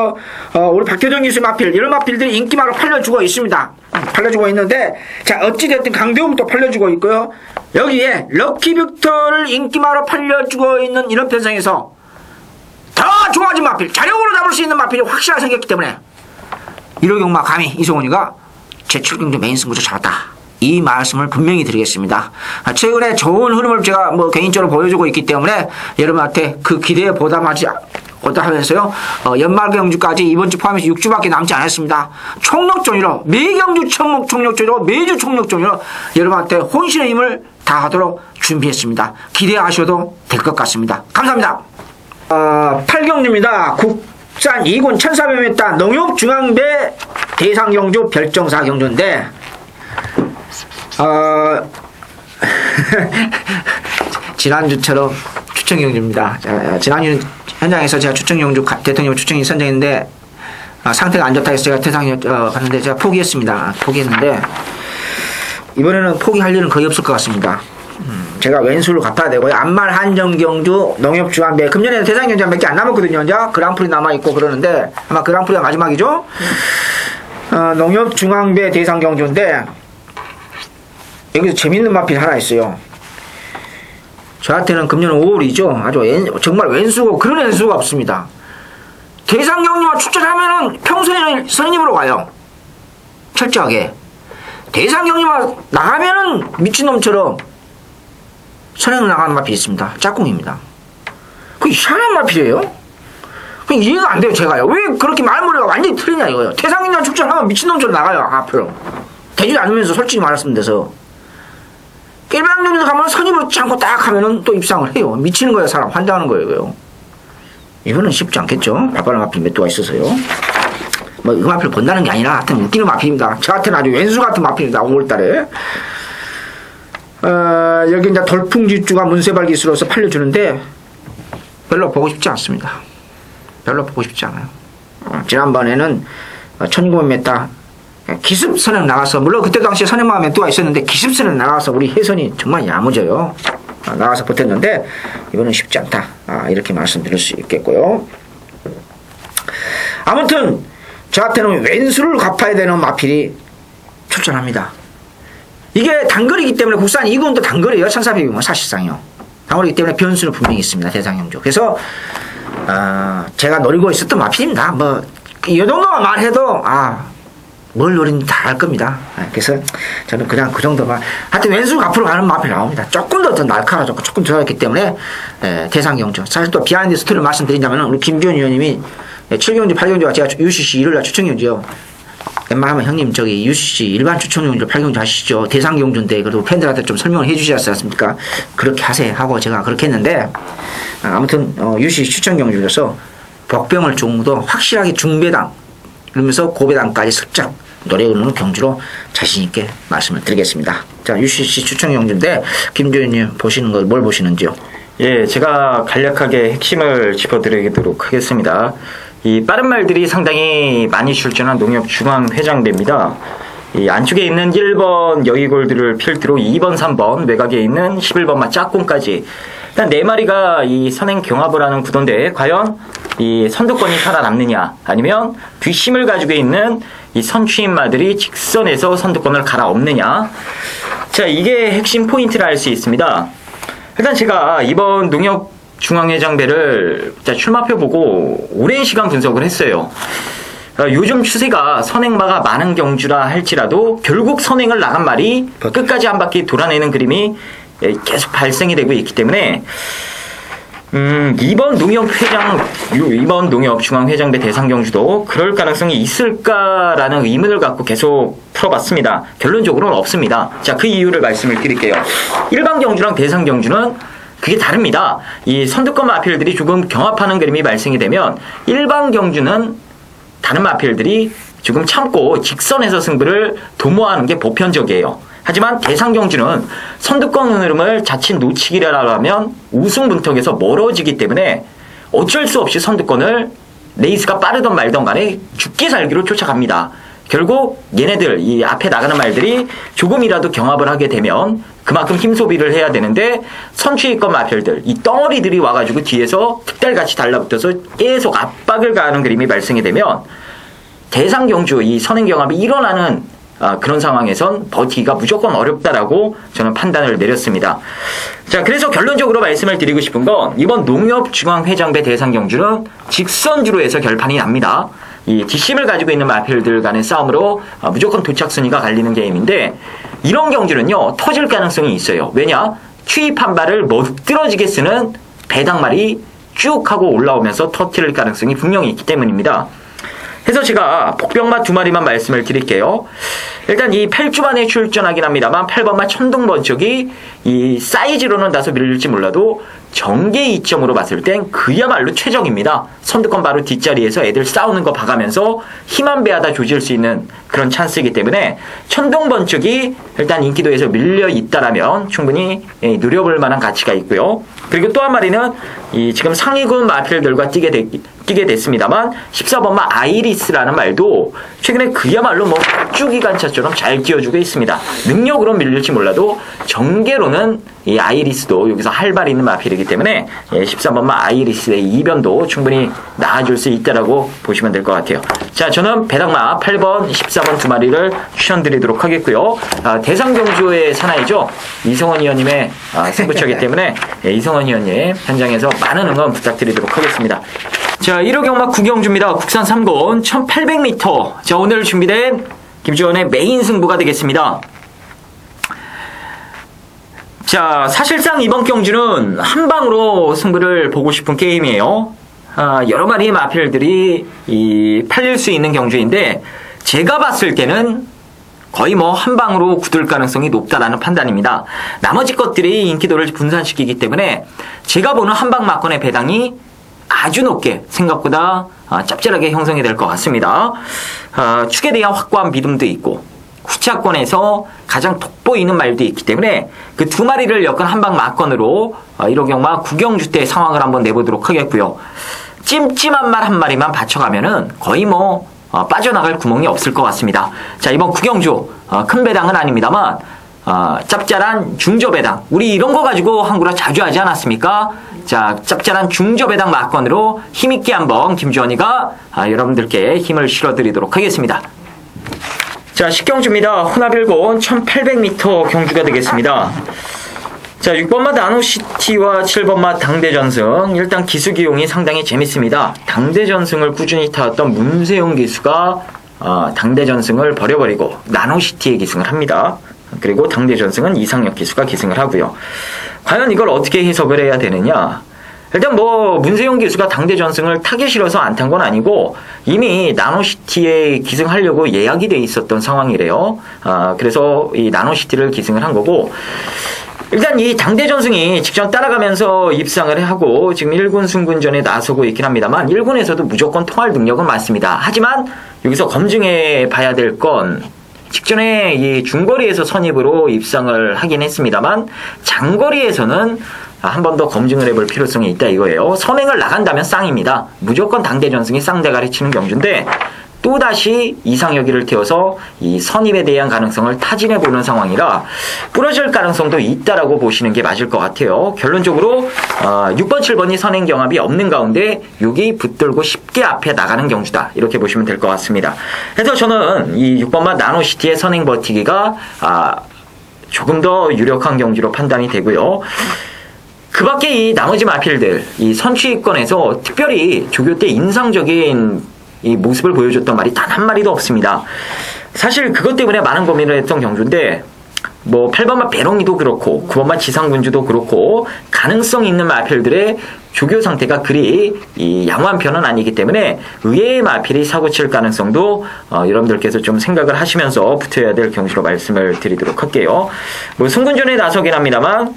우리 박효정 기수 마필 이런 마필들이 인기마로 팔려주고 있습니다. 팔려주고 있는데 자 어찌됐든 강대우부터 팔려주고 있고요. 여기에 럭키빅터를 인기마로 팔려주고 있는 이런 편성에서 더 좋아진 마필 자력으로 잡을 수 있는 마필이 확실하게 생겼기 때문에 1호 경마 감히 이성훈이가 제7경주 메인 승부처 잡았다. 이 말씀을 분명히 드리겠습니다. 최근에 좋은 흐름을 제가 개인적으로 보여주고 있기 때문에 여러분한테 그 기대에 보답하면서요. 연말 경주까지 이번 주 포함해서 6주밖에 남지 않았습니다. 총력전이로 매경주 총력전이로 매주 총력전이로 여러분한테 혼신의 힘을 다하도록 준비했습니다. 기대하셔도 될 것 같습니다. 감사합니다. 8경주입니다. 국산 2군 1400m 농협중앙배 대상경주 별정사 경주인데 지난주처럼 추천경주입니다. 지난주 현장에서 제가 추천경주 대통령 추천이 선정했는데 상태가 안 좋다 해서 제가 대상에 갔는데 제가 포기했는데 이번에는 포기할 일은 거의 없을 것 같습니다. 제가 왼수를 갚아야 되고요. 안말 한정경주 농협중앙배 금년에는 대상경주가 몇 개 안 남았거든요. 이제 그랑프리 남아있고 그러는데 아마 그랑프리가 마지막이죠. 농협중앙배 대상경주인데 여기서 재밌는 마필 하나 있어요. 저한테는 금년 5월이죠. 아주 정말 왼수고 그런 왼수가 없습니다. 대상경주만 출전하면은 평소에는 선임으로 가요. 철저하게. 대상경주만 나가면은 미친놈처럼 선행을 나가는 마필이 있습니다. 짝꿍입니다. 그 희한한 마필이에요. 그 이해가 안 돼요, 제가요. 왜 그렇게 말머리가 완전히 틀리냐 이거요. 대상경주 출전하면 미친놈처럼 나가요, 앞으로. 되지 않으면서 솔직히 말했으면 돼서. 일반경주 가면 선임으로 참고 딱 하면은 또 입상을 해요. 미치는 거예요, 사람. 환장하는 거예요, 이거요. 이거는 쉽지 않겠죠? 발바람 마필 몇 도가 있어서요. 이 마필 본다는 게 아니라 하여튼 웃기는 마필입니다. 저한테는 아주 왼수 같은 마필입니다, 5월달에. 여기 이제 돌풍지주가 문세발 기수로서 팔려주는데 별로 보고 싶지 않습니다. 별로 보고 싶지 않아요. 지난번에는 1900m 기습 선행 나가서 물론 그때 당시에 선행마가 몇 도가 있었는데 기습 선행 나가서 우리 혜선이 정말 야무져요. 나가서 버텼는데 이거는 쉽지 않다. 이렇게 말씀드릴 수 있겠고요. 아무튼 저한테는 왼수를 갚아야 되는 마필이 출전합니다. 이게 단거리이기 때문에 국산 2군도 단거리예요. 1400이면 사실상요. 단거리이기 때문에 변수는 분명히 있습니다. 대상경주. 그래서 제가 노리고 있었던 마필입니다. 이 정도만 말해도 뭘 노리는지 다 알 겁니다. 그래서 저는 그냥 그 정도만 하여튼 왼수 앞으로 가는 마필 나옵니다. 조금 더 날카로워졌고 조금 들어갔기 때문에 대상경주. 사실 또 비하인드 스토리를 말씀드린다면 우리 김기현 의원님이 7경주 8경주가 제가 UCC 일요일날 추천경주요. 웬만하면 형님 저기 UCC 일반 추천 경주 8경주 하시죠. 대상 경주인데 그래도 팬들한테 좀 설명을 해주시지 않습니까? 그렇게 하세요 하고 제가 그렇게 했는데 아무튼 UCC 추천 경주에서 복병을 좀 더 확실하게 중배당 이러면서 고배당까지 슬쩍 노래 부르는 경주로 자신있게 말씀을 드리겠습니다. 자, UCC 추천 경주인데 김주현님 보시는 거 뭘 보시는지요? 예, 제가 간략하게 핵심을 짚어드리도록 하겠습니다. 이 빠른 말들이 상당히 많이 출전한 농협중앙회장대입니다. 이 안쪽에 있는 1번 여의골드를 필두로 2번, 3번 외곽에 있는 11번마 짝꿍까지 일단 4마리가 이 선행 경합을 하는 구도인데 과연 이 선두권이 살아남느냐 아니면 뒷심을 가지고 있는 이 선취인마들이 직선에서 선두권을 갈아엎느냐. 자, 이게 핵심 포인트라 할 수 있습니다. 일단 제가 이번 농협중앙회장배를 출마표 보고 오랜 시간 분석을 했어요. 요즘 추세가 선행마가 많은 경주라 할지라도 결국 선행을 나간 말이 끝까지 한 바퀴 돌아내는 그림이 계속 발생이 되고 있기 때문에 이번 농협중앙회장배 대상경주도 그럴 가능성이 있을까라는 의문을 갖고 계속 풀어봤습니다. 결론적으로는 없습니다. 자, 그 이유를 말씀을 드릴게요. 일반 경주랑 대상 경주는 그게 다릅니다. 이 선두권 마필들이 조금 경합하는 그림이 발생이 되면 일반 경주는 다른 마필들이 조금 참고 직선에서 승부를 도모하는 게 보편적이에요. 하지만 대상 경주는 선두권 흐름을 자칫 놓치기라도 하면 우승 문턱에서 멀어지기 때문에 어쩔 수 없이 선두권을 레이스가 빠르던 말던 간에 죽기 살기로 쫓아갑니다. 결국 얘네들 이 앞에 나가는 말들이 조금이라도 경합을 하게 되면 그만큼 힘 소비를 해야 되는데 선취권 마필들 이 덩어리들이 와가지고 뒤에서 특달같이 달라붙어서 계속 압박을 가하는 그림이 발생이 되면 대상 경주 이 선행 경합이 일어나는 그런 상황에선 버티기가 무조건 어렵다라고 저는 판단을 내렸습니다. 자, 그래서 결론적으로 말씀을 드리고 싶은 건 이번 농협중앙회장배 대상경주는 직선주로 해서 결판이 납니다. 이 뒷심을 가지고 있는 마필들 간의 싸움으로 무조건 도착순위가 갈리는 게임인데 이런 경주는요 터질 가능성이 있어요. 왜냐? 추입 한 발을 멋들어지게 쓰는 배당말이 쭉 하고 올라오면서 터뜨릴 가능성이 분명히 있기 때문입니다. 그래서 제가 복병마 2마리만 말씀을 드릴게요. 일단 이 8주만에 출전하긴 합니다만 8번마 천둥번쩍이 이 사이즈로는 다소 밀릴지 몰라도 전개 이점으로 봤을 땐 그야말로 최적입니다. 선두권 바로 뒷자리에서 애들 싸우는 거 봐가면서 힘 한 배하다 조질 수 있는 그런 찬스이기 때문에 천둥번쩍이 일단 인기도에서 밀려 있다라면 충분히 누려볼 만한 가치가 있고요. 그리고 또 한 마리는 이 지금 상위군 마필들과 뛰게 됐습니다만 14번마 아이리스라는 말도 최근에 그야말로 뭐 폭주기관차처럼 잘 뛰어주고 있습니다. 능력으로 밀릴지 몰라도 전개로는 이 아이리스도 여기서 할 발 있는 마필이기 때문에 13번마 아이리스의 이변도 충분히 나아줄 수 있다라고 보시면 될 것 같아요. 자, 저는 배당마 8번, 14번 2마리를 추천드리도록 하겠고요. 대상경주의 사나이죠. 이성원 의원님의 승부처이기 때문에 이성원 의원님 현장에서 많은 응원 부탁드리도록 하겠습니다. 자, 1호 경마 9경주입니다. 국산 3권 1800m. 자, 오늘 준비된 김주원의 메인 승부가 되겠습니다. 자, 사실상 이번 경주는 한 방으로 승부를 보고 싶은 게임이에요. 여러 마리의 마필들이 팔릴 수 있는 경주인데 제가 봤을 때는 거의 뭐 한 방으로 굳을 가능성이 높다라는 판단입니다. 나머지 것들이 인기도를 분산시키기 때문에 제가 보는 한방 막건의 배당이 아주 높게 생각보다 짭짤하게 형성이 될 것 같습니다. 축에 대한 확고한 믿음도 있고 후차권에서 가장 돋보이는 말도 있기 때문에 그 2마리를 엮은 한방 막건으로 1호 경마 9경주 때 상황을 한번 내보도록 하겠고요. 찜찜한 말 한 마리만 받쳐가면은 거의 뭐 빠져나갈 구멍이 없을 것 같습니다. 자, 이번 9경주 큰 배당은 아닙니다만 짭짤한 중저배당, 우리 이런 거 가지고 한구라 자주 하지 않았습니까? 자, 짭짤한 중저배당 막건으로 힘있게 한번 김주원이가 여러분들께 힘을 실어드리도록 하겠습니다. 자, 10경주입니다. 혼합일곤 1800m 경주가 되겠습니다. 자, 6번마 나노시티와 7번마 당대전승. 일단 기수 기용이 상당히 재밌습니다. 당대전승을 꾸준히 타왔던 문세용 기수가 당대전승을 버려버리고 나노시티에 기승을 합니다. 그리고 당대전승은 이상혁 기수가 기승을 하고요. 과연 이걸 어떻게 해석을 해야 되느냐? 일단 뭐 문세영 기수가 당대 전승을 타기 싫어서 안 탄 건 아니고 이미 나노시티에 기승하려고 예약이 돼 있었던 상황이래요. 그래서 이 나노시티를 기승을 한 거고, 일단 이 당대 전승이 직전 따라가면서 입상을 하고 지금 1군 승군전에 나서고 있긴 합니다만 1군에서도 무조건 통할 능력은 많습니다. 하지만 여기서 검증해 봐야 될 건, 직전에 이 중거리에서 선입으로 입상을 하긴 했습니다만 장거리에서는 한 번 더 검증을 해볼 필요성이 있다 이거예요. 선행을 나간다면 쌍입니다. 무조건 당대 전승이 쌍대가리 치는 경주인데 또다시 이상여기를 태워서 이 선입에 대한 가능성을 타진해보는 상황이라 부러질 가능성도 있다라고 보시는 게 맞을 것 같아요. 결론적으로 6번, 7번이 선행 경합이 없는 가운데 여기 붙들고 쉽게 앞에 나가는 경주다, 이렇게 보시면 될 것 같습니다. 그래서 저는 이 6번마 나노시티의 선행 버티기가 조금 더 유력한 경주로 판단이 되고요. 그 밖에 이 나머지 마필들, 이 선취권에서 특별히 조교 때 인상적인 이 모습을 보여줬던 말이 단 한 마리도 없습니다. 사실 그것 때문에 많은 고민을 했던 경주인데, 뭐 8번마 배롱이도 그렇고 9번마 지상군주도 그렇고 가능성 있는 마필들의 조교 상태가 그리 이 양호한 편은 아니기 때문에 의외의 마필이 사고칠 가능성도 여러분들께서 좀 생각을 하시면서 붙어야 될 경주로 말씀을 드리도록 할게요. 뭐 승군전에 나서긴 합니다만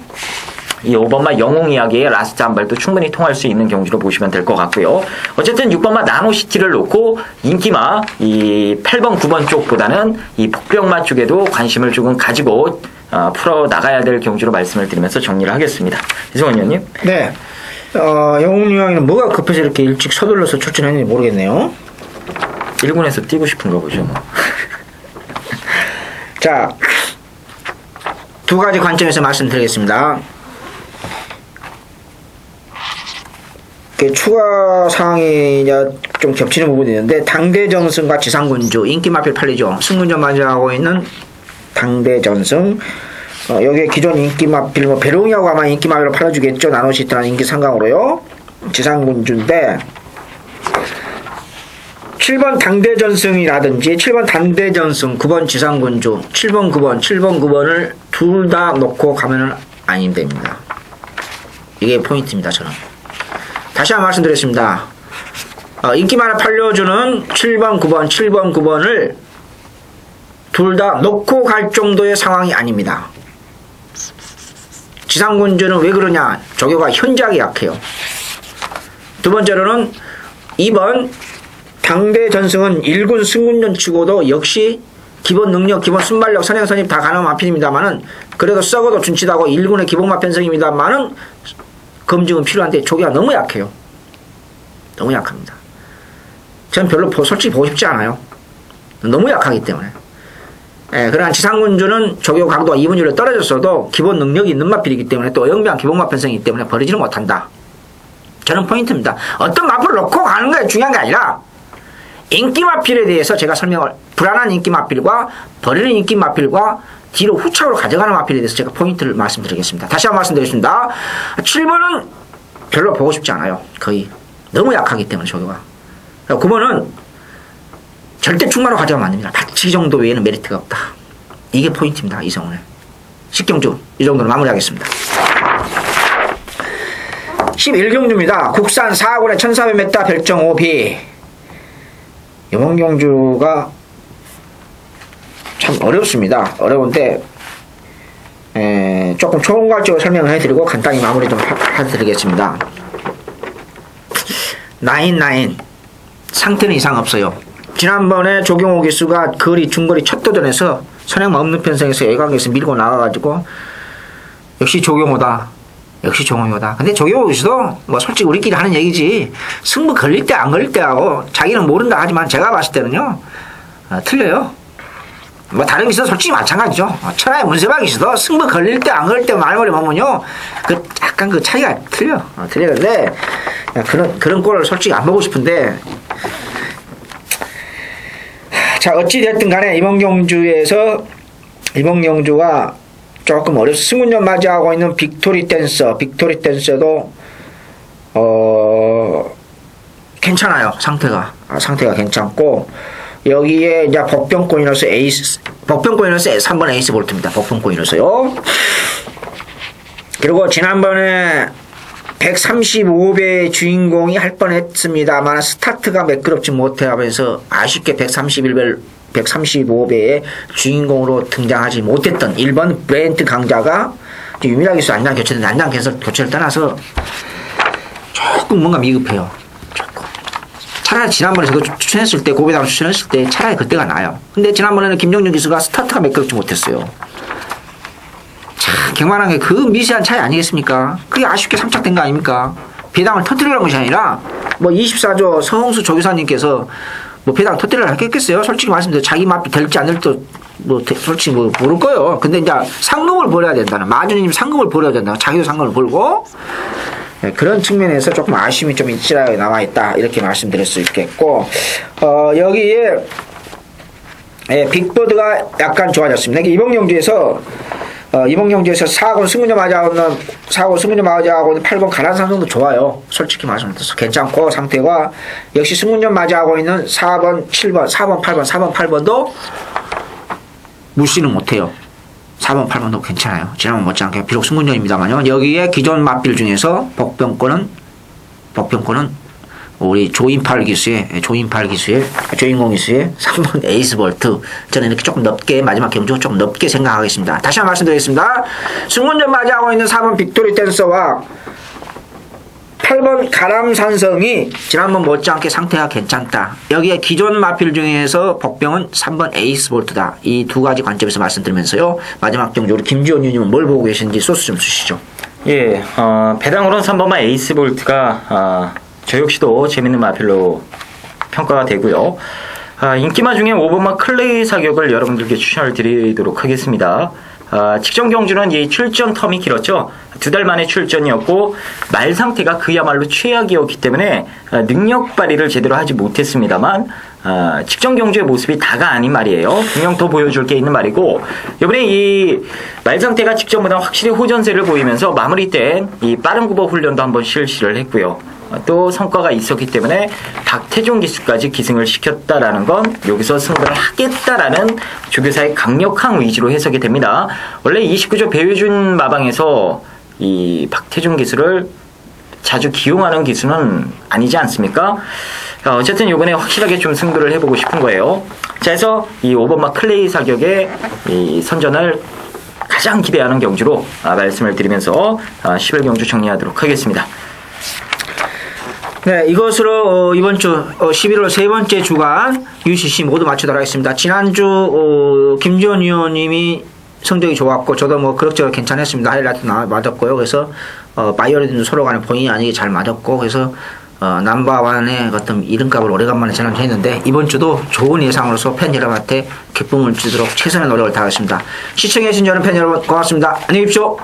이 5번마 영웅 이야기의 라스트 한 발도 충분히 통할 수 있는 경주로 보시면 될 것 같고요. 어쨌든 6번마 나노시티를 놓고 인기마 이 8번, 9번 쪽보다는 이 복병마 쪽에도 관심을 조금 가지고 풀어 나가야 될 경주로 말씀을 드리면서 정리를 하겠습니다. 이승원 의원님. 네. 영웅 이야기는 뭐가 급해서 이렇게 일찍 서둘러서 출전했는지 모르겠네요. 1군에서 뛰고 싶은가 보죠. 뭐. 자, 두 가지 관점에서 말씀드리겠습니다. 추가 사항이 좀 겹치는 부분이 있는데, 당대 전승과 지상군주 인기 마필 팔리죠. 승군전 맞이하고 있는 당대 전승, 여기에 기존 인기 마필 뭐 배롱이하고 아마 인기 마필로 팔아주겠죠. 나노시트라는 인기 상강으로요. 지상군주인데 7번 당대 전승이라든지 7번 당대 전승, 9번 지상군주, 7번 9번을 둘 다 놓고 가면은 안 됩니다. 이게 포인트입니다. 저는 다시 한번 말씀드렸습니다. 인기만을 팔려주는 7번, 9번을 둘 다 놓고 갈 정도의 상황이 아닙니다. 지상군주는 왜 그러냐? 조교가 현저하게 약해요. 두 번째로는 2번 당대 전승은 1군 승군전 치고도 역시 기본 능력, 기본 순발력, 선행, 선입 다 가능한 마필입니다만은, 그래도 썩어도 준치다고 1군의 기본 마편성입니다만은 검증은 필요한데 조교가 너무 약해요. 너무 약합니다. 전 별로 솔직히 보고 싶지 않아요. 너무 약하기 때문에. 그러나 지상군주는 조교 강도가 2분율로 떨어졌어도 기본 능력이 있는 마필이기 때문에, 또 영비한 기본 마편성이기 때문에 버리지는 못한다. 저는 포인트입니다. 어떤 마필을 놓고 가는 게 중요한 게 아니라 인기 마필에 대해서 제가 설명을, 불안한 인기 마필과 버리는 인기 마필과 뒤로 후착으로 가져가는 마필에 대해서 제가 포인트를 말씀드리겠습니다. 다시 한번 말씀드리겠습니다. 7번은 별로 보고 싶지 않아요. 거의 너무 약하기 때문에 조교가. 9번은 절대 충마로 가져가면 안 됩니다. 받치기 정도 외에는 메리트가 없다. 이게 포인트입니다. 이성훈의 10경주 이 정도로 마무리하겠습니다. 11경주입니다. 국산 4군의 1400m 별정 5B. 이번 경주가 참 어렵습니다. 어려운데 조금 총괄적으로 설명을 해드리고 간단히 마무리 좀 해드리겠습니다. 9 상태는 이상 없어요. 지난번에 조경호 기수가 중거리 첫 도전에서 선행만 없는 편성에서 예강에서 밀고 나가가지고 역시 조경호다. 역시 조경호다. 근데 조경호 기수도 뭐 솔직히 우리끼리 하는 얘기지, 승부 걸릴 때 안 걸릴 때하고 자기는 모른다 하지만 제가 봤을 때는요 틀려요. 뭐 다른 기수도 솔직히 마찬가지죠. 천하의 문세방 기수도 승부 걸릴 때 안 걸릴 때 말머리 보면요 약간 그 차이가 틀려. 틀리는데 그런 꼴을 솔직히 안 보고 싶은데, 자 어찌됐든 간에 이번 경주가 조금 어렵습니다. 승군전 맞이하고 있는 빅토리 댄서도 괜찮아요. 상태가 괜찮고, 여기에 이제 복병권이라서 3번 에이스 볼트입니다. 복병권이라서요. 그리고 지난번에 135배 주인공이 할 뻔했습니다만 스타트가 매끄럽지 못해 하면서 아쉽게 135배의 주인공으로 등장하지 못했던 1번 브렌트 강자가 유일하게 안장 교체인데 안장 교체를 떠나서 조금 뭔가 미흡해요. 조금. 차라리 지난번에 저도 추천했을 때 고배당을 추천했을 때 차라리 그때가 나아요. 근데 지난번에는 김정준 기수가 스타트가 매끄럽지 못했어요. 참 경만한 게 그 미세한 차이 아니겠습니까? 그게 아쉽게 삼착된 거 아닙니까? 배당을 터뜨리라는 것이 아니라 뭐 24조 서홍수 조교사님께서 뭐 배당 터뜨리라 했겠어요? 솔직히 말씀드려 자기 맛이 될지 안 될지 뭐 솔직히 뭐 모를 거예요. 근데 이제 상금을 벌어야 된다는 마주님 상금을 벌어야 된다. 자기도 상금을 벌고 네, 그런 측면에서 조금 아쉬움이 좀 일치하게 남아 있다 이렇게 말씀드릴 수 있겠고 여기에 빅보드가 약간 좋아졌습니다. 이봉경주에서 4권 승문제 맞아하고 있는 8번 가란삼성도 좋아요. 솔직히 말씀드려서 괜찮고 상태가 역시 승문제 맞아하고 있는 4번 7번 4번 8번도 무시는 못해요. 4번 8번도 괜찮아요. 지난번 못지않게 비록 승문제입니다만요. 여기에 기존 맞빌 중에서 복병권은 우리 조인팔 기수의 주인공 기수의 3번 에이스볼트 저는 이렇게 조금 넓게 마지막 경주 조금 넓게 생각하겠습니다. 다시 한번 말씀드리겠습니다. 승문전 맞이하고 있는 4번 빅토리 댄서와 8번 가람산성이 지난번 못지않게 상태가 괜찮다. 여기에 기존 마필 중에서 복병은 3번 에이스볼트다. 이 두 가지 관점에서 말씀드리면서요. 마지막 경주 우리 김지원 의원님은 뭘 보고 계신지 소스 좀 주시죠. 예, 배당으로는 3번만 에이스볼트가 저 역시도 재밌는 마필로 평가가 되고요. 인기마 중에 5번마 클레이 사격을 여러분들께 추천을 드리도록 하겠습니다. 직전 경주는 이 출전 텀이 길었죠. 2달 만에 출전이었고 말 상태가 그야말로 최악이었기 때문에 능력 발휘를 제대로 하지 못했습니다만 직전 경주의 모습이 다가 아닌 말이에요. 분명 더 보여줄 게 있는 말이고 이번에 이 말 상태가 직전보다 확실히 호전세를 보이면서 마무리 때 이 빠른 구보 훈련도 한번 실시를 했고요. 또 성과가 있었기 때문에 박태종 기수까지 기승을 시켰다라는 건 여기서 승부를 하겠다라는 조교사의 강력한 의지로 해석이 됩니다. 원래 29조 배회준 마방에서 이 박태종 기수를 자주 기용하는 기수는 아니지 않습니까? 어쨌든 이번에 확실하게 좀 승부를 해보고 싶은 거예요. 자, 해서 이 5번마 클레이 사격의 이 선전을 가장 기대하는 경주로 말씀을 드리면서 10월 경주 정리하도록 하겠습니다. 네, 이것으로 이번 주 11월 세 번째 주간 UCC 모두 마치도록 하겠습니다. 지난주 김지원 의원님이 성적이 좋았고 저도 뭐 그럭저럭 괜찮았습니다. 하이라이트 맞았고요. 그래서 바이오리듬도 서로 간에 본의 아니게 잘 맞았고 그래서 넘버원의 어떤 이름값을 오래간만에 전환했는데 이번 주도 좋은 예상으로서 팬 여러분한테 기쁨을 주도록 최선의 노력을 다하겠습니다. 시청해주신 여러분 팬 여러분 고맙습니다. 안녕히 계십시오.